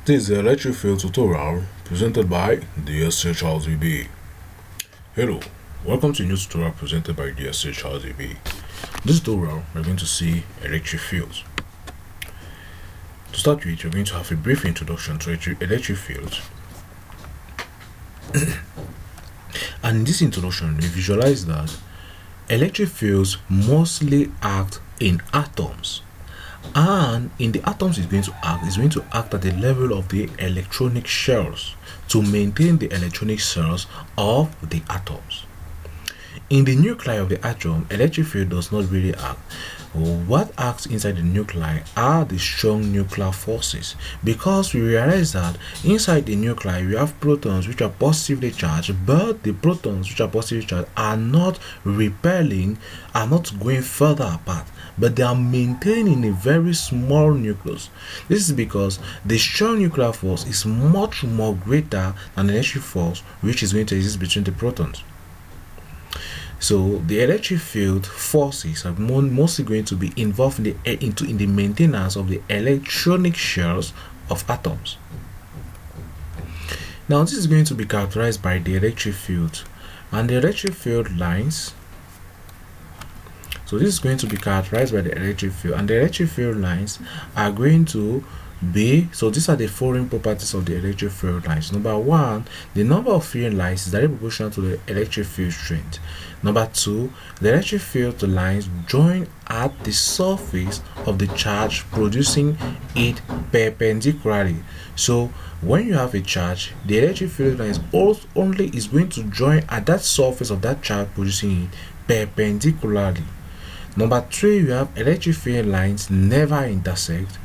This is the electric field tutorial presented by DSC Charles EB. Hello, welcome to a new tutorial presented by DSC Charles EB. This tutorial, we're going to see electric fields. To start with, we're going to have a brief introduction to electric fields. And in this introduction, we visualize that electric fields mostly act in atoms. And in the atoms it's going to act at the level of the electronic shells to maintain the electronic cells of the atoms. In the nuclei of the atom, electric field does not really act. What acts inside the nuclei are the strong nuclear forces, because we realize that inside the nuclei we have protons which are positively charged, but the protons which are positively charged are not repelling, are not going further apart, but they are maintained in a very small nucleus. This is because the strong nuclear force is much more greater than the electric force which is going to exist between the protons. So the electric field forces are mostly going to be involved in the maintenance of the electronic shells of atoms. Now this is going to be characterized by the electric field and the electric field lines. So this is going to be characterized by the electric field, and the electric field lines are going to be, so these are the following properties of the electric field lines. Number one, the number of field lines is directly proportional to the electric field strength. Number two, the electric field lines join at the surface of the charge, producing it perpendicularly. So when you have a charge, the electric field lines only is going to join at that surface of that charge, producing it perpendicularly. Number three, you have electric field lines never intersect.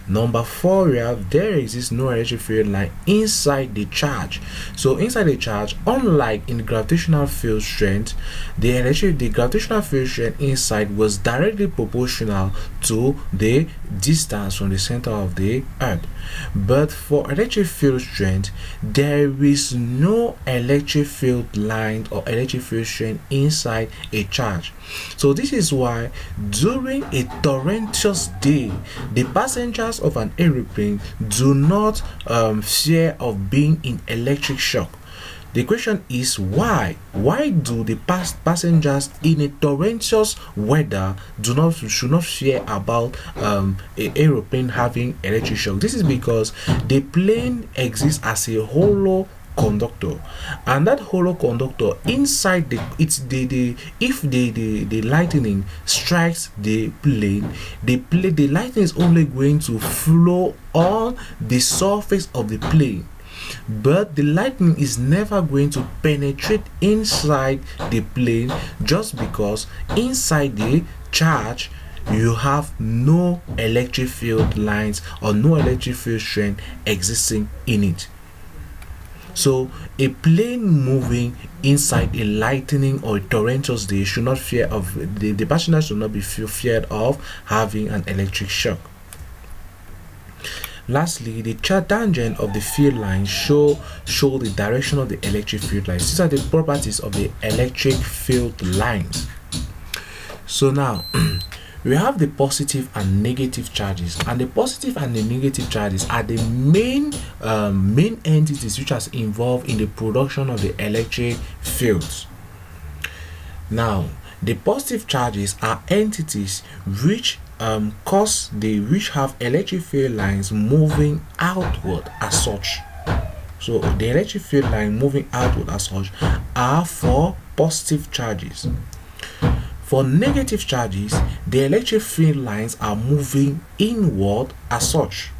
Number four, we have there exists no electric field line inside the charge. So inside the charge, unlike in the gravitational field strength, the gravitational field strength inside was directly proportional to the distance from the center of the earth. But for electric field strength, there is no electric field line or electric field strength inside a charge. So this is why during a torrential day, the passengers of an aeroplane do not fear of being in electric shock. The question is why? Why do the passengers in a torrential weather should not fear about an aeroplane having electric shock? This is because the plane exists as a hollow conductor, and that hollow conductor inside if the lightning strikes the plane, the lightning is only going to flow on the surface of the plane, but the lightning is never going to penetrate inside the plane, just because inside the charge you have no electric field lines or no electric field strength existing in it. So a plane moving inside a lightning or a torrential day should not fear of the passengers should not be feared of having an electric shock. Lastly, the tangent of the field lines show the direction of the electric field lines. These are the properties of the electric field lines. So now we have the positive and negative charges, and the positive and the negative charges are the main entities which are involved in the production of the electric fields. Now the positive charges are entities which which have electric field lines moving outward as such. So the electric field line moving outward as such are for positive charges. For negative charges, the electric field lines are moving inward as such.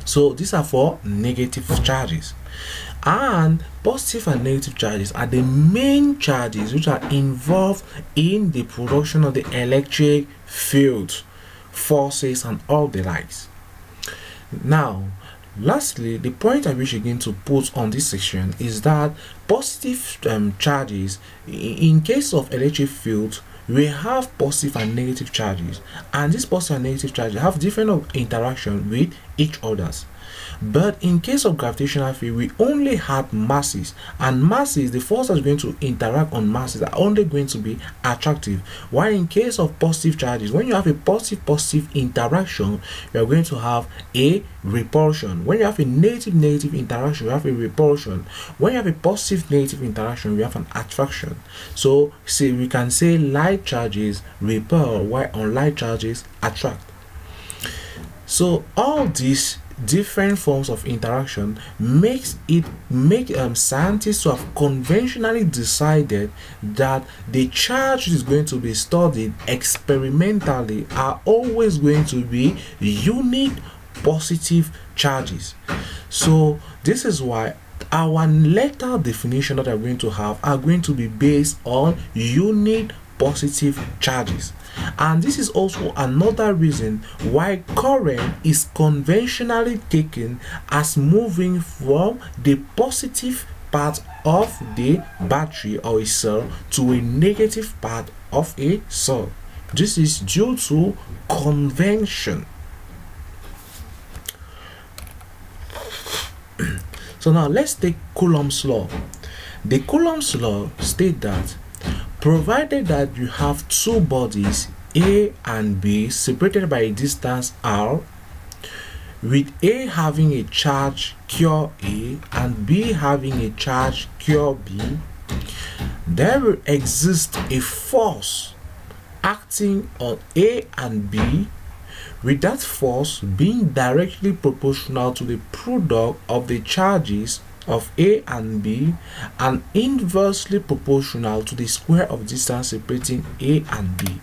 So these are for negative charges. And positive and negative charges are the main charges which are involved in the production of the electric field forces and all the likes. Now lastly, the point I wish again to put on this section is that positive charges, in case of electric field, we have positive and negative charges, and these positive and negative charges have different interaction with each others. But in case of gravitational field, we only have masses, and masses, the force that's going to interact on masses are only going to be attractive. While in case of positive charges, when you have a positive interaction, you are going to have a repulsion. When you have a negative interaction, you have a repulsion. When you have a positive negative interaction, you have an attraction. So see, we can say light charges repel while unlike charges attract. So all these different forms of interaction make scientists who have conventionally decided that the charge is going to be studied experimentally are always going to be unique positive charges. So this is why our later definition that we're going to have are going to be based on unique positive charges. And this is also another reason why current is conventionally taken as moving from the positive part of the battery or a cell to a negative part of a cell. This is due to convention. So now let's take Coulomb's law. The Coulomb's law states that provided that you have two bodies A and B separated by a distance r, with A having a charge q A and B having a charge q B, there will exist a force acting on A and B, with that force being directly proportional to the product of the charges of A and B and inversely proportional to the square of distance separating A and B.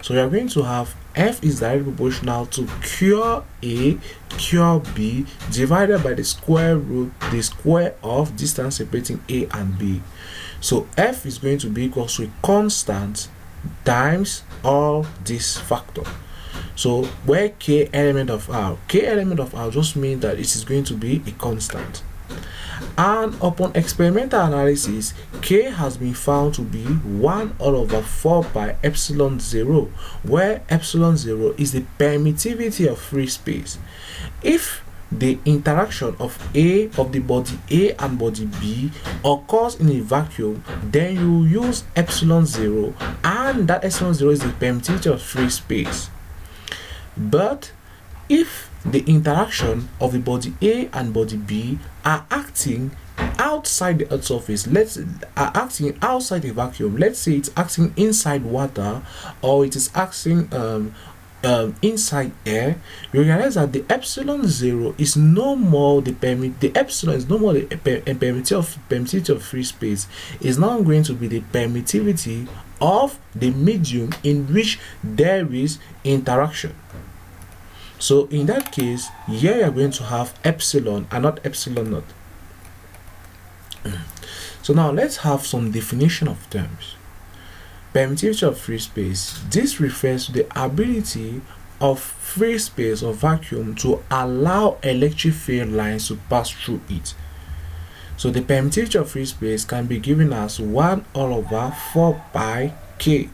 So we are going to have F is directly proportional to Q A Q B divided by the square of distance separating A and B. So F is going to be equal to a constant times all this factor. So where K element of R just means that it is going to be a constant. And upon experimental analysis, K has been found to be 1/4 pi epsilon 0, where epsilon 0 is the permittivity of free space. If the interaction of the body A and body B occurs in a vacuum, then you use epsilon 0, and that epsilon 0 is the permittivity of free space. But if the interaction of the body A and body B are acting outside the Earth's surface, acting outside the vacuum, let's say it's acting inside water or it is acting inside air, you realize that the epsilon 0 is no more the permittivity of free space. Is now going to be the permittivity of the medium in which there is interaction. So in that case, here you are going to have epsilon and not epsilon naught. So now let's have some definition of terms. Permittivity of free space. This refers to the ability of free space or vacuum to allow electric field lines to pass through it. So the permittivity of free space can be given as 1/4 pi K.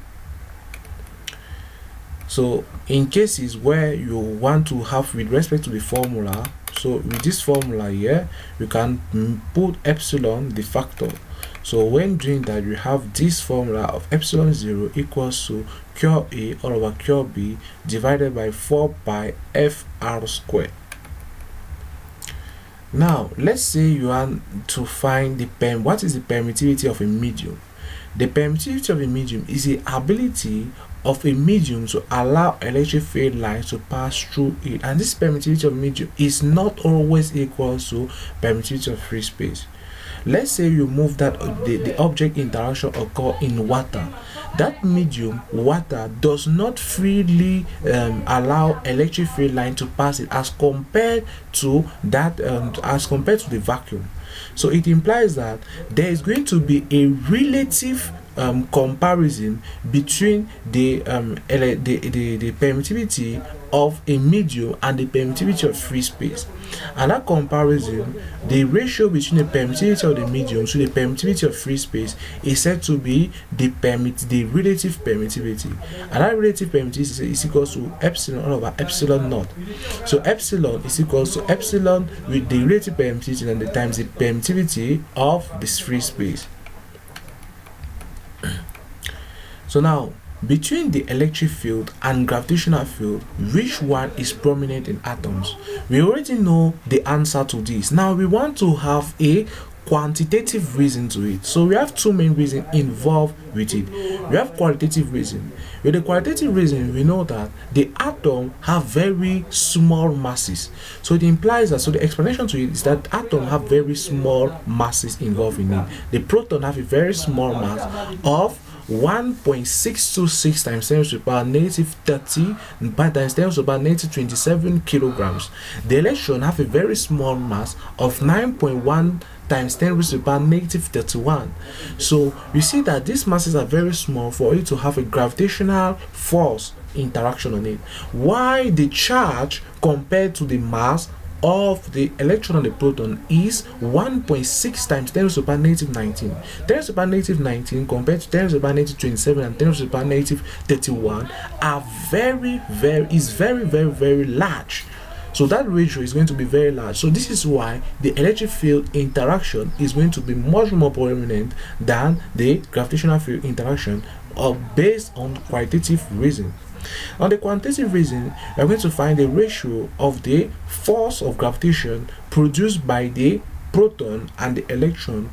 So in cases where you want to have with respect to the formula, so with this formula here, you can put epsilon the factor. So when doing that, you have this formula of epsilon 0 equals to Q A all over Q B divided by 4 pi FR squared. Now let's say you want to find what is the permittivity of a medium. The permittivity of a medium is the ability of a medium to allow electric field lines to pass through it, and this permittivity of medium is not always equal to permittivity of free space. Let's say you move that the object interaction occur in water. That medium, water, does not freely allow electric field line to pass it as compared to the vacuum. So it implies that there is going to be a relative comparison between the permittivity of a medium and the permittivity of free space. And that comparison, the ratio between the permittivity of the medium to the permittivity of free space, is said to be the relative permittivity. And that relative permittivity is equal to epsilon over epsilon naught. So epsilon is equal to epsilon with the relative permittivity and the times the permittivity of this free space. So now, between the electric field and gravitational field, which one is prominent in atoms? We already know the answer to this. Now we want to have a quantitative reason to it. So we have two main reasons involved with it. We have qualitative reason. With the qualitative reason, we know that the atom have very small masses. So it implies that, so the explanation to it is that atom have very small masses involved in it. The proton have a very small mass of 1.626 times 10 to the power negative 30 by times 10 to the power negative 27 kilograms. The electron have a very small mass of 9.1 times 10 to the power negative 31. So you see that these masses are very small for it to have a gravitational force interaction on it. Why the charge compared to the mass of the electron and the proton is 1.6 times 10 to the power negative 19. 10 to the power negative 19 compared to 10 to the power negative 27 and 10 to the power negative 31 are very large. So that ratio is going to be very large. So this is why the electric field interaction is going to be much more prominent than the gravitational field interaction, based on qualitative reason. On the quantitative reason, we are going to find the ratio of the force of gravitation produced by the proton and the electron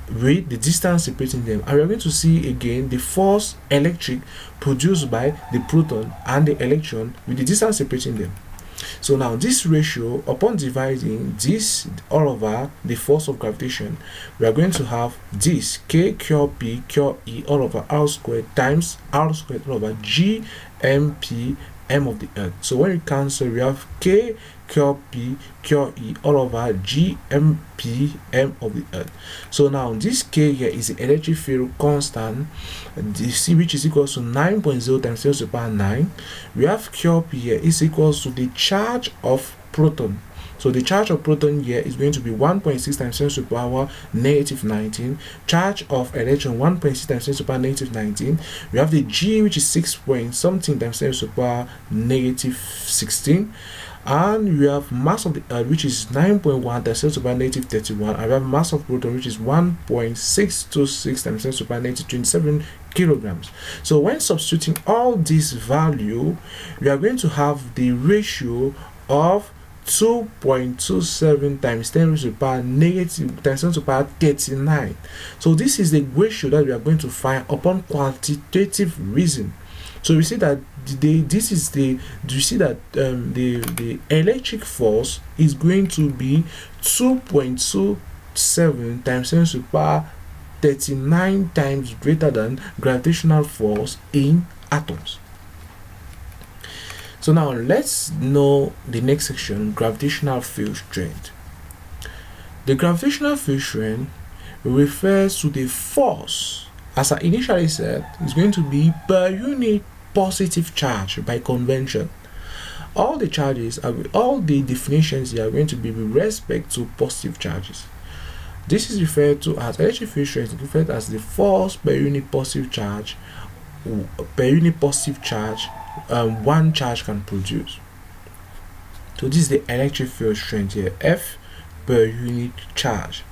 with the distance separating them. And we are going to see again the force electric produced by the proton and the electron with the distance separating them. So now this ratio, upon dividing this all over the force of gravitation, we are going to have this K cure P cure E all over R squared times R squared all over G M P M of the earth. So when we cancel, we have K cure P cure E all over G M P M of the earth. So now this K here is the electric field constant, C, which is equal to 9.0 times 10 to the power 9. We have cure P here is equals to the charge of proton. So the charge of proton here is going to be 1.6 times 10 to the power negative 19. Charge of electron 1.6 times 10 to the power negative 19. We have the G, which is 6 point something times 10 to the power negative 16. And we have mass of the earth, which is 9.1 times 10 to the power negative 31. And we have mass of proton, which is 1.626 times 10 to the power negative 27 kilograms. So when substituting all this value, we are going to have the ratio of 2.27 times 10 to the power negative times 10 to the power 39. So this is the ratio that we are going to find upon quantitative reason. So we see that the electric force is going to be 2.27 times 10 to the power 39 times greater than gravitational force in atoms. So now let's know the next section, gravitational field strength. The gravitational field strength refers to the force, as I initially said, is going to be per unit positive charge by convention. All the charges, all the definitions here are going to be with respect to positive charges. This is referred to as electric field strength, referred as the force per unit positive charge, one charge can produce. So this is the electric field strength here, F per unit charge.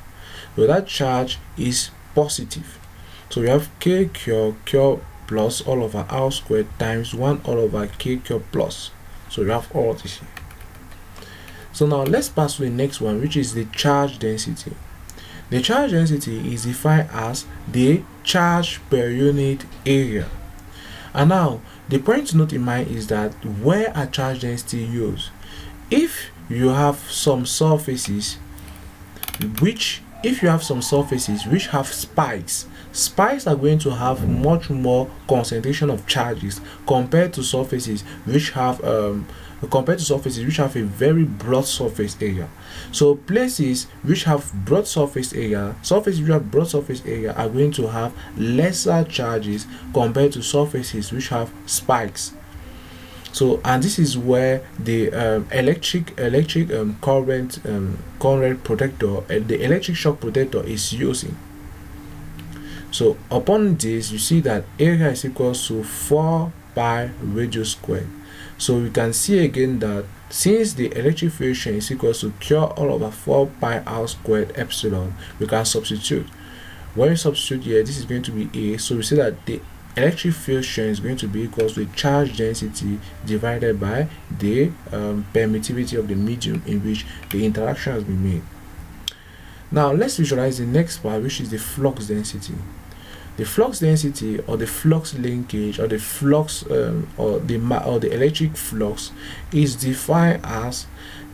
So that charge is positive. So we have K cure plus all over R squared times 1 all over K cure plus. So we have all this here. So now let's pass to the next one, which is the charge density. The charge density is defined as the charge per unit area. And now the point to note in mind is that where a charge density used, if you have some surfaces which have spikes are going to have much more concentration of charges compared to surfaces which have compared to surfaces which have a very broad surface area. So places which have broad surface area, surfaces which have broad surface area are going to have lesser charges compared to surfaces which have spikes. So, and this is where the electric current protector, the electric shock protector is using. So upon this, you see that area is equals to 4 pi radius squared. So we can see again that since the electric field strength is equals to Q all over 4 pi r squared epsilon, we can substitute. When we substitute here, this is going to be A. So we say that the electric field strength is going to be equals to the charge density divided by the permittivity of the medium in which the interaction has been made. Now let's visualize the next part, which is the flux density. The flux density, or the flux linkage, or the flux or the electric flux is defined as,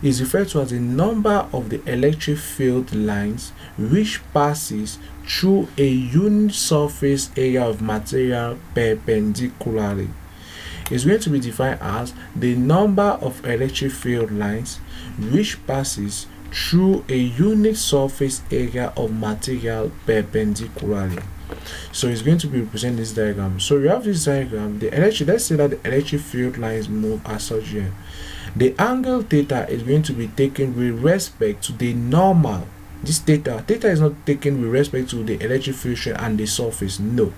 is referred to as the number of the electric field lines which passes through a unit surface area of material perpendicularly. Is going to be defined as the number of electric field lines which passes through a unit surface area of material perpendicularly. So it's going to be representing this diagram. So we have this diagram. The electric, let's say that the electric field lines move as such here. The angle theta is going to be taken with respect to the normal. This theta is not taken with respect to the electric field strength and the surface. No,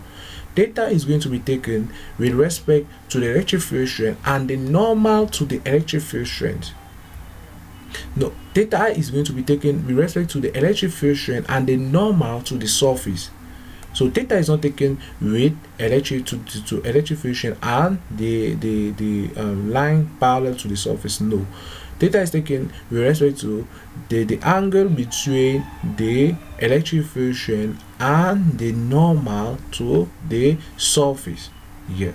theta is going to be taken with respect to the electric field strength and the normal to the electric field strength. No, theta is going to be taken with respect to the electric field strength and the normal to the surface. So theta is not taken with electric to electric field strength and the line parallel to the surface. No, theta is taken with respect to the angle between the electric field strength and the normal to the surface here.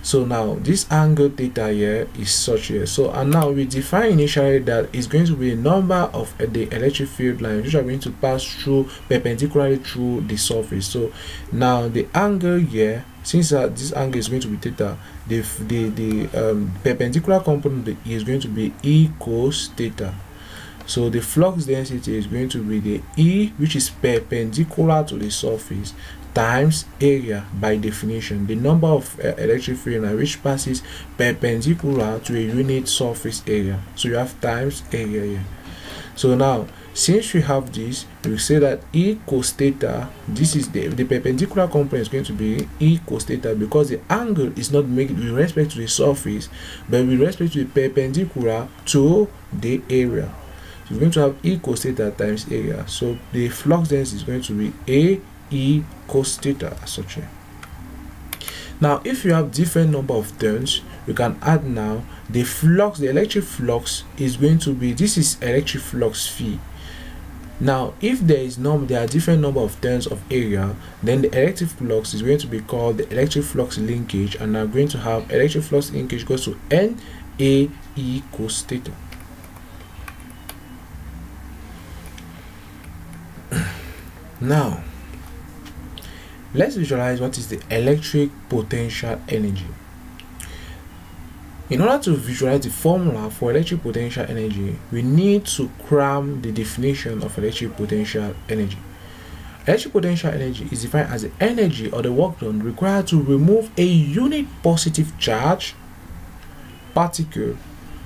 So now this angle theta here is such here. So and now we define initially that it's going to be a number of the electric field lines which are going to pass through perpendicularly through the surface. So now the angle here, since this angle is going to be theta, the perpendicular component is going to be E cos theta. So the flux density is going to be the E, which is perpendicular to the surface, times area by definition, the number of electric field line which passes perpendicular to a unit surface area. So you have times area here. So now since we have this, we say that E cos theta, this is the perpendicular component is going to be E cos theta because the angle is not made with respect to the surface but with respect to the perpendicular to the area. So we're going to have E cos theta times area. So the flux density is going to be A E cos theta as such here. Now if you have different number of terms, you can add now the flux. The electric flux is going to be, this is electric flux phi. Now if there are different number of terms of area, then the electric flux is going to be called the electric flux linkage, and I'm going to have electric flux linkage equals to N A E cos theta. Now let's visualize what is the electric potential energy. In order to visualize the formula for electric potential energy, we need to cram the definition of electric potential energy. Electric potential energy is defined as the energy or the work done required to remove a unit positive charge particle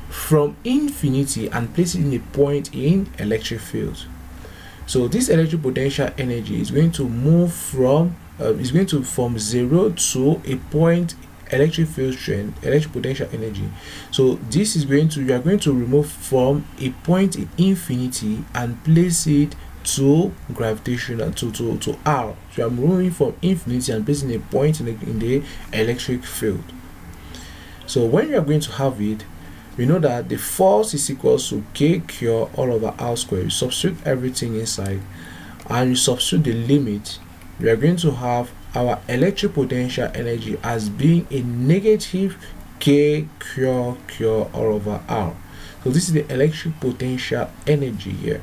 from infinity and place it in a point in electric field. So this electric potential energy is going to move from from 0 to a point electric field strength, electric potential energy. So this is going to, you are going to remove from a point in infinity and place it to gravitational to R. So I'm moving from infinity and placing a point in the electric field. So when you are going to have it, we know that the force is equals to K cure all over R squared. You substitute everything inside and you substitute the limit. We are going to have our electric potential energy as being a negative K cure all over R. So this is the electric potential energy here.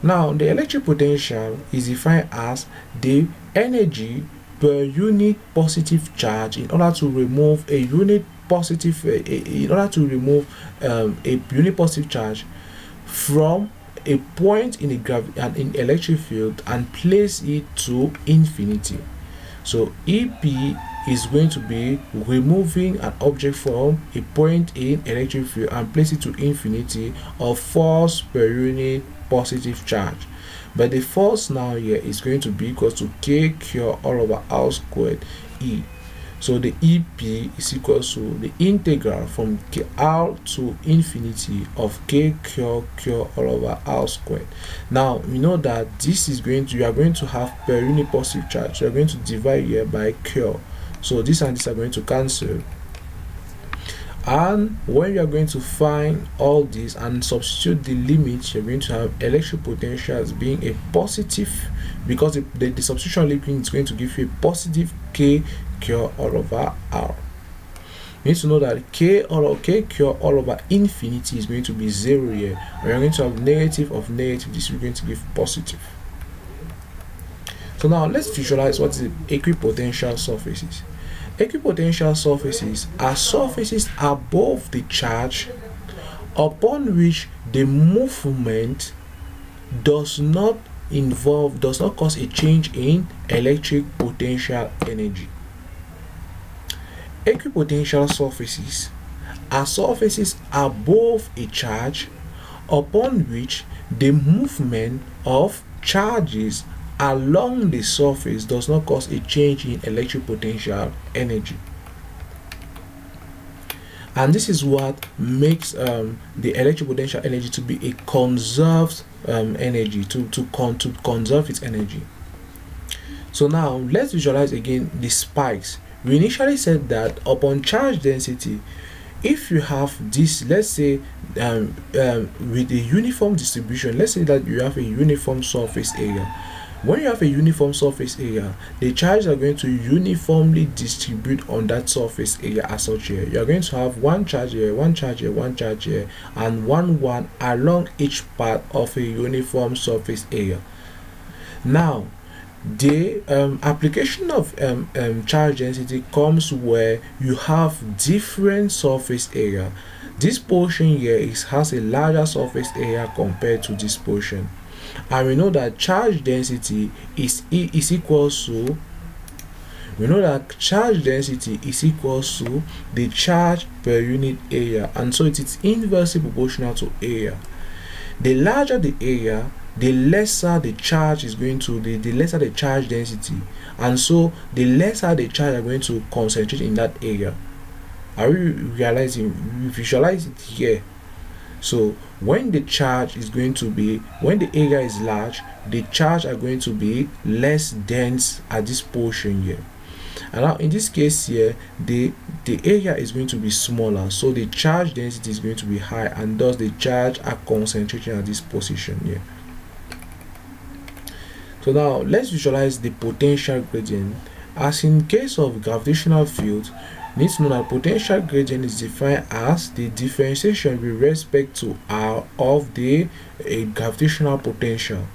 Now the electric potential is defined as the energy per unit positive charge in order to remove a unit positive, in order to remove a unipositive charge from a point in in electric field and place it to infinity. So EP is going to be removing an object from a point in electric field and place it to infinity of force per unit positive charge. But the force now here is going to be equal to K cure all over R squared E. So the EP is equal to the integral from R to infinity of K cure all over R squared. Now we know that this is going to, you are going to have per unit positive charge. You are going to divide here by cure. So this and this are going to cancel. And when you are going to find all this and substitute the limit, you're going to have electric potential as being a positive, because the substitution limit is going to give you a positive K cure all over R. You need to know that K cure all over infinity is going to be 0 here. We are going to have negative of negative. This is going to give positive. So now let's visualize what is the equipotential surfaces. Equipotential surfaces are surfaces above the charge upon which the movement does not cause a change in electric potential energy. Equipotential surfaces are surfaces above a charge upon which the movement of charges along the surface does not cause a change in electric potential energy. And this is what makes the electric potential energy to be a conserved energy, to conserve its energy. So now let's visualize again the spikes. We initially said that upon charge density, if you have this, let's say with a uniform distribution, let's say that you have a uniform surface area. When you have a uniform surface area, the charges are going to uniformly distribute on that surface area as such here. You are going to have one charge here, one charge here, one charge here, and one along each part of a uniform surface area. Now, the application of charge density comes where you have different surface area. This portion here has a larger surface area compared to this portion. And we know that charge density is equal to the charge per unit area, and so it is inversely proportional to area. The larger the area, the lesser the charge is going to the lesser the charge density, and so the lesser the charge are going to concentrate in that area. Are we realizing? We visualize it here. So when the charge is going to be, when the area is large, the charge are going to be less dense at this portion here. And now in this case here, the area is going to be smaller, so the charge density is going to be high, and thus the charge are concentrated at this position here. So now let's visualize the potential gradient. As in case of gravitational field, need to know that potential gradient is defined as the differentiation with respect to R of the gravitational potential.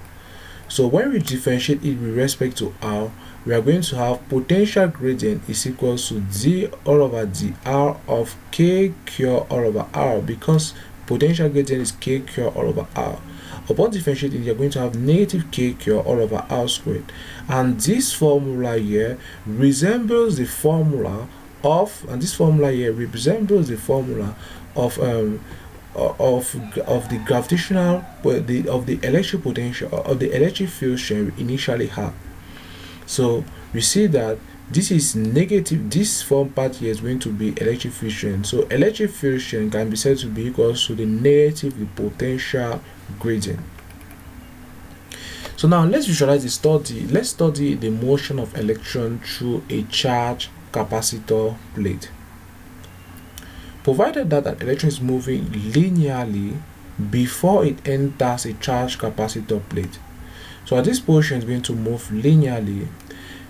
So when we differentiate it with respect to R, we are going to have potential gradient is equal to d all over dr of K cure all over R, because potential gradient is K cure all over R. Upon differentiating, you are going to have negative K cure all over R squared, and this formula here resembles the formula of, the gravitational, of the electric potential of the electric field strength we initially had. So we see that this is negative. This form part here is going to be electric field strength. So electric field strength can be said to be equal to the negative potential gradient. So now let's visualize the study. Let's study the motion of electron through a charged capacitor plate. Provided that an electron is moving linearly before it enters a charged capacitor plate. So this portion is going to move linearly.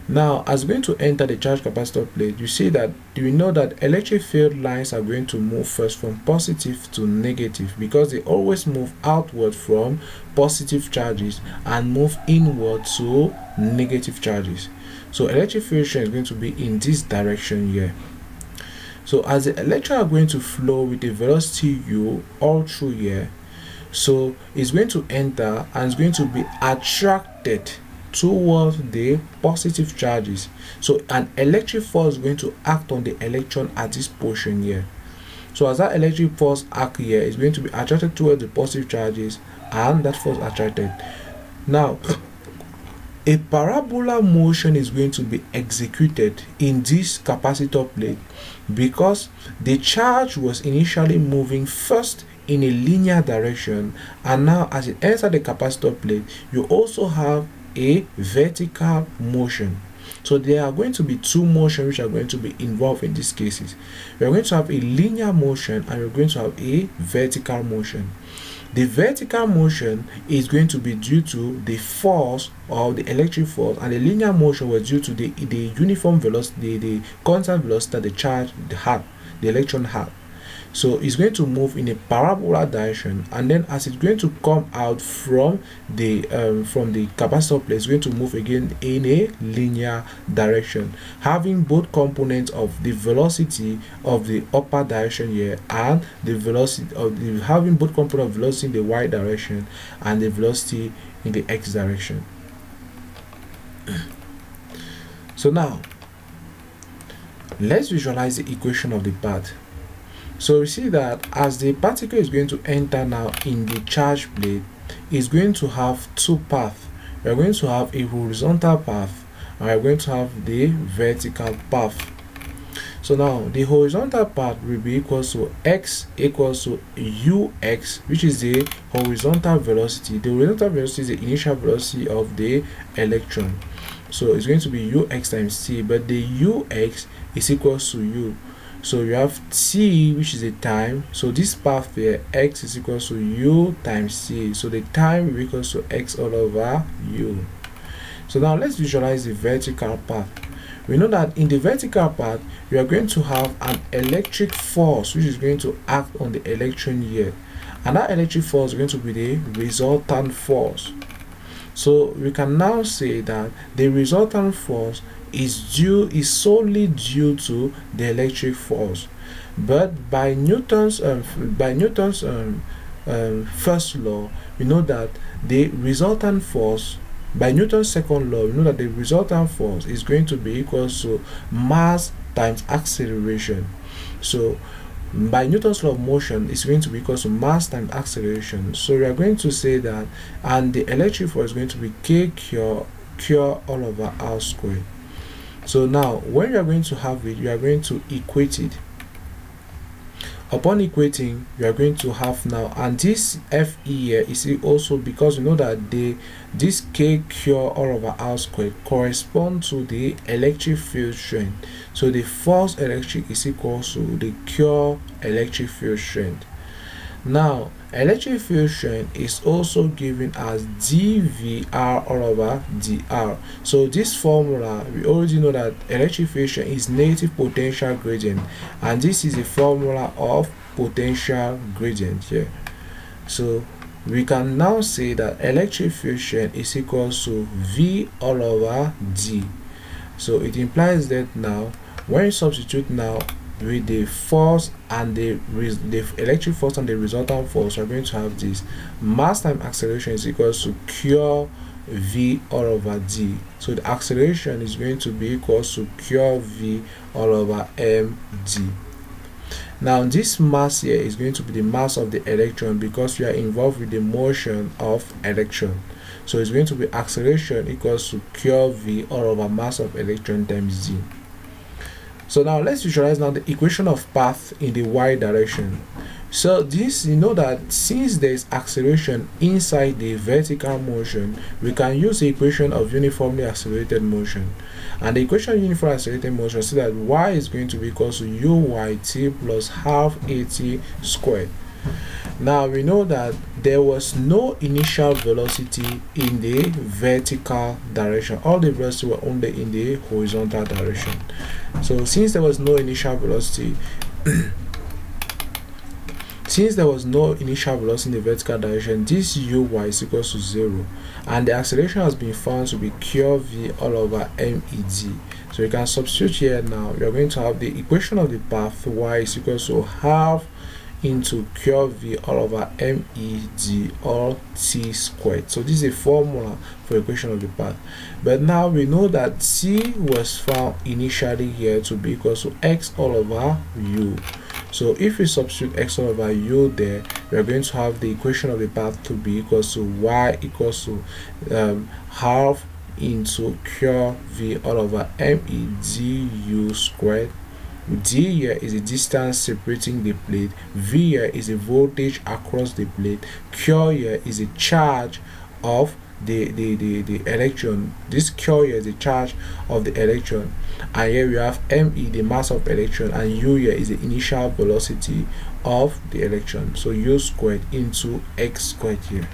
Now, as it's going to enter the charged capacitor plate, you see that we know that electric field lines are going to move first from positive to negative, because they always move outward from positive charges and move inward to negative charges. So electric field strength is going to be in this direction here. So as the electron are going to flow with the velocity u all through here, so it's going to enter and it's going to be attracted towards the positive charges. So an electric force is going to act on the electron at this portion here. So as that electric force act here, is going to be attracted towards the positive charges, and that force attracted. Now a parabola motion is going to be executed in this capacitor plate because the charge was initially moving first in a linear direction, and now as it enters the capacitor plate, you also have a vertical motion. So there are going to be two motions which are going to be involved in these cases. We are going to have a linear motion and we're going to have a vertical motion. The vertical motion is going to be due to the force or the electric force, and the linear motion was due to the uniform velocity, the constant velocity that the charge the electron had. So it's going to move in a parabola direction, and then as it's going to come out from the capacitor plate, it's going to move again in a linear direction, having both components of the velocity of the upper direction here and the velocity of having both components of velocity in the y direction and the velocity in the x direction. So now let's visualize the equation of the path. So we see that as the particle is going to enter now in the charge plate, it's going to have two paths. We're going to have a horizontal path and we're going to have the vertical path. So now the horizontal path will be equals to x equals to ux, which is the horizontal velocity. The horizontal velocity is the initial velocity of the electron. So it's going to be ux times t, but the ux is equals to u. So you have t, which is the time. So this path here, x is equals to u times t. So the time will be equals to x all over u. So now let's visualize the vertical path. We know that in the vertical path, we are going to have an electric force which is going to act on the electron here. And that electric force is going to be the resultant force. So we can now say that the resultant force is solely due to the electric force, but by Newton's first law, we know that the resultant force, by Newton's second law, we know that the resultant force is going to be equals to mass times acceleration. So by Newton's law of motion is going to be equal to mass times acceleration. So we are going to say that, and the electric force is going to be k q all over r squared. So now when you are going to have it, you are going to equate it. Upon equating, you are going to have now, and this Fe here is also because you know that this k q all over r squared correspond to the electric field strength. So the force electric is equal to the q electric field strength. Now electric field strength is also given as dVr all over dr. So this formula, we already know that electric field strength is negative potential gradient, and this is a formula of potential gradient here. So we can now say that electric field strength is equal to V all over d. So it implies that now when you substitute now with the force and the electric force and the resultant force, we're going to have this mass times acceleration is equals to q v all over d. So the acceleration is going to be equals to q v all over md. Now this mass here is going to be the mass of the electron because we are involved with the motion of electron. So it's going to be acceleration equals to q v all over mass of electron times d. So now let's visualize now the equation of path in the y direction. So this, you know that since there is acceleration inside the vertical motion, we can use the equation of uniformly accelerated motion. And the equation of uniformly accelerated motion says that y is going to be equal to uyt plus half at squared. Now we know that there was no initial velocity in the vertical direction. All the velocity were only in the horizontal direction. So since there was no initial velocity since there was no initial velocity in the vertical direction, this uy is equals to 0, and the acceleration has been found to be qv all over med. So you can substitute here now. We are going to have the equation of the path y is equal to half into curve v all over med all t squared. So this is a formula for equation of the path. But now we know that t was found initially here to be equal to x all over u. So if we substitute x all over u there, we are going to have the equation of the path to be equal to y equals to half into curve v all over medu squared. D here is the distance separating the plate, V here is the voltage across the plate, Q here is the charge of the electron. This Q here is the charge of the electron, and here we have ME, the mass of electron, and U here is the initial velocity of the electron. So U squared into X squared here.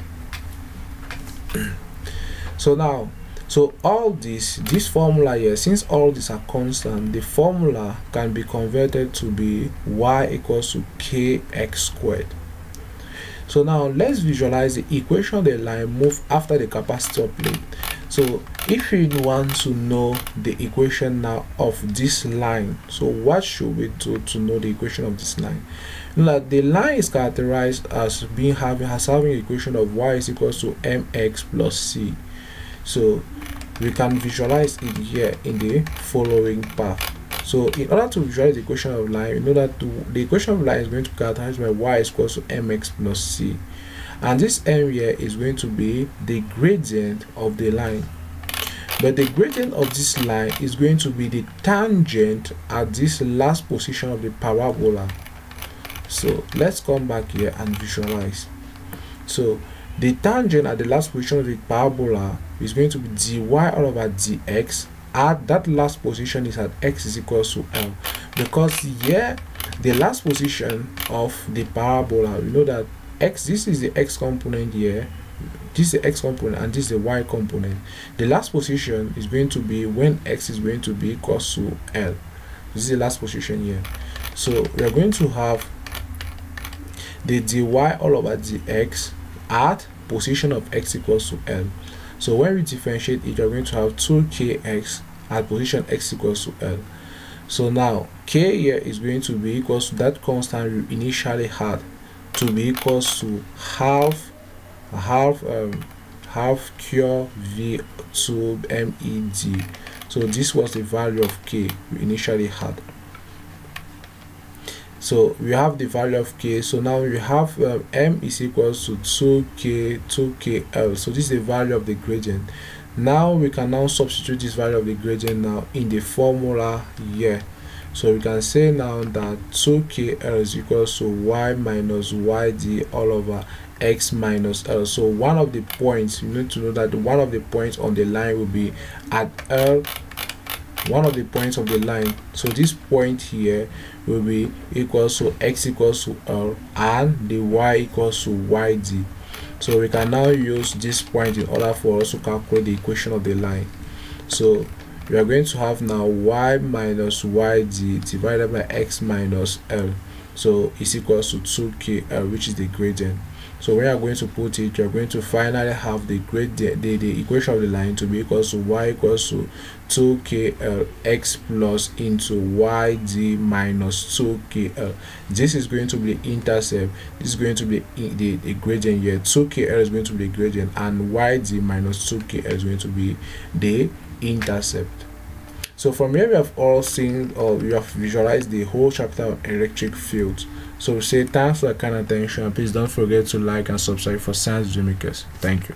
So all this formula here, since all these are constant, the formula can be converted to be y equals to kx squared. So now let's visualize the equation of the line move after the capacitor plate. So if you want to know the equation now of this line, so what should we do to know the equation of this line? Now the line is characterized as having equation of y is equals to mx plus c. So we can visualize it here in the following path. So in order to visualize the equation of line, we know that the equation of line is going to be characterized by y is equal to mx plus c, and this m here is going to be the gradient of the line. But the gradient of this line is going to be the tangent at this last position of the parabola. So let's come back here and visualize. So the tangent at the last position of the parabola is going to be dy all over dx. At that last position is at x is equal to l, because here the last position of the parabola, we know that x, this is the x component here, this is the x component, and this is the y component. The last position is going to be when x is going to be equal to l. This is the last position here. So we are going to have the dy all over dx at position of x equals to l. So when we differentiate it, you're going to have 2kx at position x equals to l. So now k here is going to be equals to that constant we initially had, to be equals to half q v to med. So this was the value of k we initially had. So we have the value of k. So now we have m is equals to 2kl. So this is the value of the gradient. Now we can now substitute this value of the gradient now in the formula here. So we can say now that 2kl is equals to y minus yd all over x minus l. So one of the points, you need to know that one of the points on the line will be at l, one of the points of the line. So this point here will be equals to x equals to l, and the y equals to yd. So we can now use this point in order for us to calculate the equation of the line. So we are going to have now y minus yd divided by x minus l. So it's equals to 2kl, which is the gradient. So when you are going to put it, you are going to finally have the gradient, the equation of the line to be equals to y equals to 2kl x plus into yd minus 2kl. This is going to be the intercept. This is going to be the gradient here. 2kl is going to be the gradient, and yd minus 2kl is going to be the intercept. So from here we have all seen, or we have visualized the whole chapter of electric fields. So we say thanks for your kind attention. Please don't forget to like and subscribe for Science Dreammakers. Thank you.